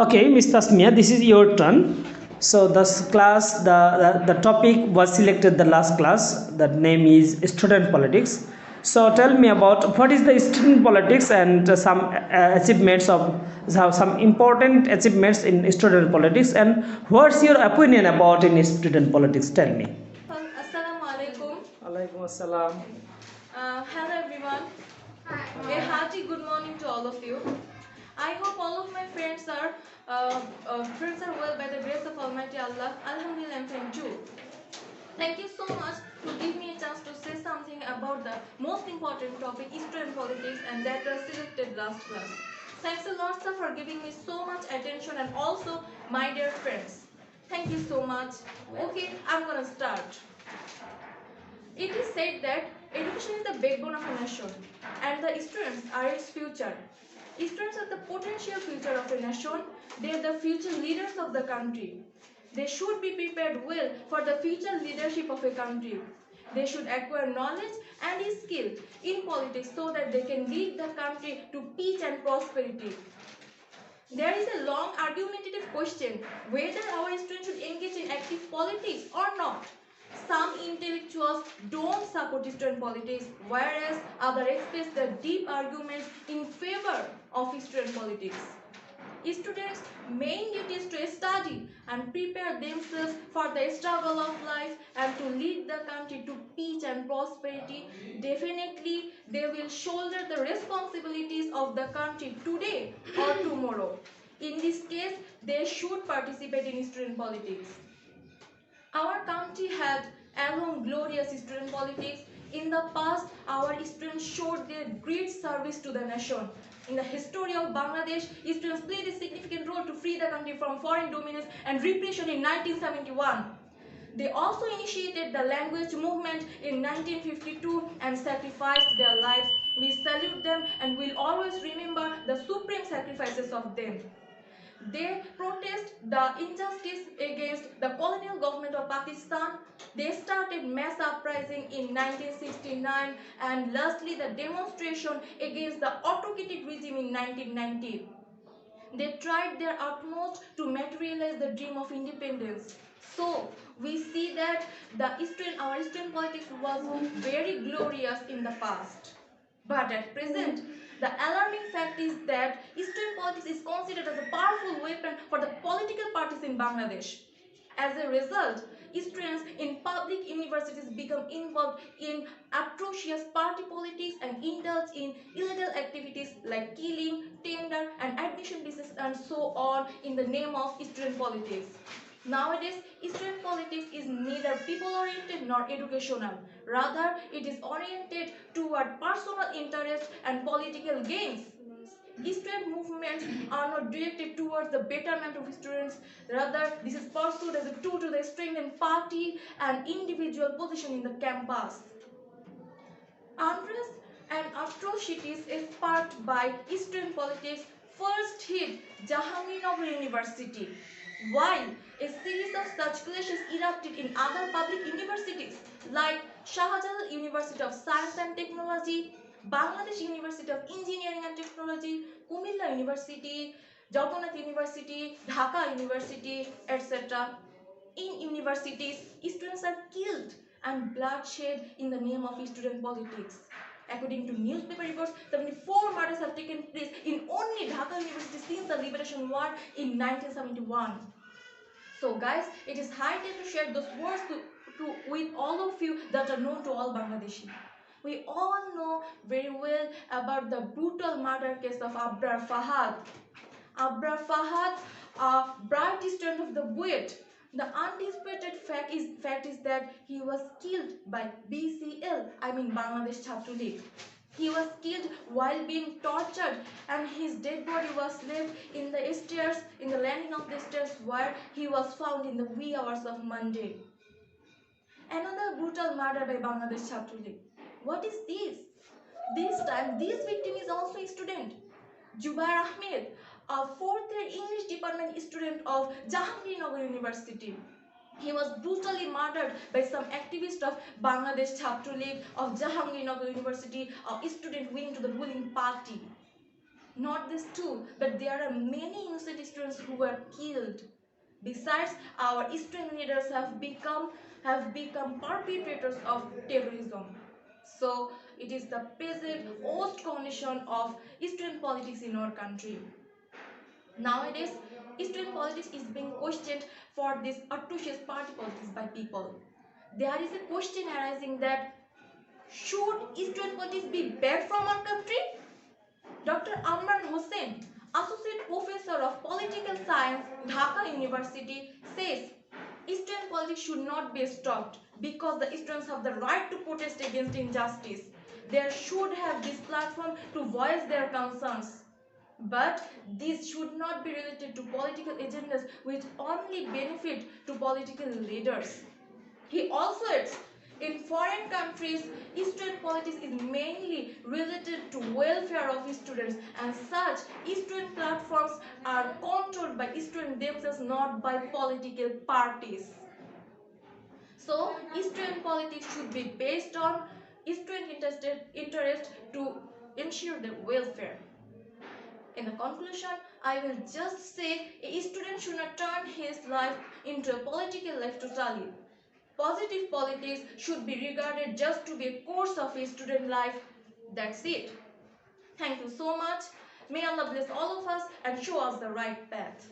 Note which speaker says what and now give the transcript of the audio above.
Speaker 1: Okay, Miss Tasmia, this is your turn. So this class, the topic was selected the last class. The name is student politics. So tell me about what is the student politics and some achievements of some important achievements in student politics, and what's your opinion about in student politics? Tell me.
Speaker 2: Assalamu alaikum.
Speaker 1: Alaikum assalam.
Speaker 2: Hello everyone. A hearty good morning to all of you. I hope all of my friends are well by the grace of Almighty Allah. Alhamdulillah, I'm fine too. Thank you so much to give me a chance to say something about the most important topic, student politics, and that was selected last class. Thanks a lot, sir, for giving me so much attention, and also my dear friends. Thank you so much. Okay, I'm gonna start. It is said that education is the backbone of a nation and the students are its future. Students are the potential future of a nation. They are the future leaders of the country. They should be prepared well for the future leadership of a country. They should acquire knowledge and skill in politics so that they can lead the country to peace and prosperity. There is a long argumentative question whether our students should engage in active politics or not. Some intellectuals don't support student politics, whereas others express the deep arguments in favor of student politics. Students' main duty is to study and prepare themselves for the struggle of life and to lead the country to peace and prosperity. Definitely, they will shoulder the responsibilities of the country today or tomorrow. In this case, they should participate in student politics. Our country had a long glorious student politics. In the past, our students showed their great service to the nation. In the history of Bangladesh, students played a significant role to free the country from foreign dominance and repression in 1971. They also initiated the language movement in 1952 and sacrificed their lives. We salute them and will always remember the supreme sacrifices of them. They protest the injustice against the colonial government of Pakistan. They started mass uprising in 1969 and lastly the demonstration against the autocratic regime in 1990. They tried their utmost to materialize the dream of independence. So we see that our Eastern politics was very glorious in the past. But at present, the alarming fact is that Eastern politics is considered as a powerful weapon for the political parties in Bangladesh. As a result, students in public universities become involved in atrocious party politics and indulge in illegal activities like killing, tender, and admission business and so on in the name of student politics. Nowadays, student politics is neither people-oriented nor educational. Rather, it is oriented toward personal interest and political gains. Student movements are not directed towards the betterment of students. Rather, this is pursued as a tool to the strengthen party and individual position in the campus. Unrest and atrocities sparked by student politics first hit Jahangirnagar University, while a series of such clashes erupted in other public universities like Shahjalan University of Science and Technology, Bangladesh University of Engineering and Technology, Kumilla University, Jagannath University, Dhaka University, etc. In universities, students are killed and bloodshed in the name of student politics. According to newspaper reports, 74 murders have taken place in only Dhaka University since the Liberation War in 1971. So guys, it is high time to share those words with all of you that are known to all Bangladeshi. We all know very well about the brutal murder case of Abrar Fahad. Abrar Fahad, a bright student of the BUET. The undisputed fact is that he was killed by BCL, I mean Bangladesh Chhatra League. He was killed while being tortured and his dead body was left in the stairs, in the landing of the stairs where he was found in the wee hours of Monday. Another brutal murder by Bangladesh Chhatra League. What is this? This time, this victim is also a student. Jubair Ahmed, a fourth-year English department student of Jahangirnagar University. He was brutally murdered by some activists of Bangladesh Chhatra League of Jahangirnagar University, a student wing to the ruling party. Not this too, but there are many innocent students who were killed. Besides, our student leaders have become perpetrators of terrorism. So it is the present worst condition of student politics in our country. Nowadays, student politics is being questioned for this atrocious party politics by people. There is a question arising that should student politics be banned from our country? Dr. Amran Hossain, Associate Professor of Political Science, Dhaka University, says student politics should not be stopped because the students have the right to protest against injustice. They should have this platform to voice their concerns. But this should not be related to political agendas which only benefit to political leaders. He also adds, in foreign countries, student politics is mainly related to welfare of students and such student platforms are controlled by students themselves, not by political parties. So, student politics should be based on student interest to ensure their welfare. In the conclusion, I will just say a student should not turn his life into a political life totally. Positive politics should be regarded just to be a course of a student life. That's it. Thank you so much. May Allah bless all of us and show us the right path.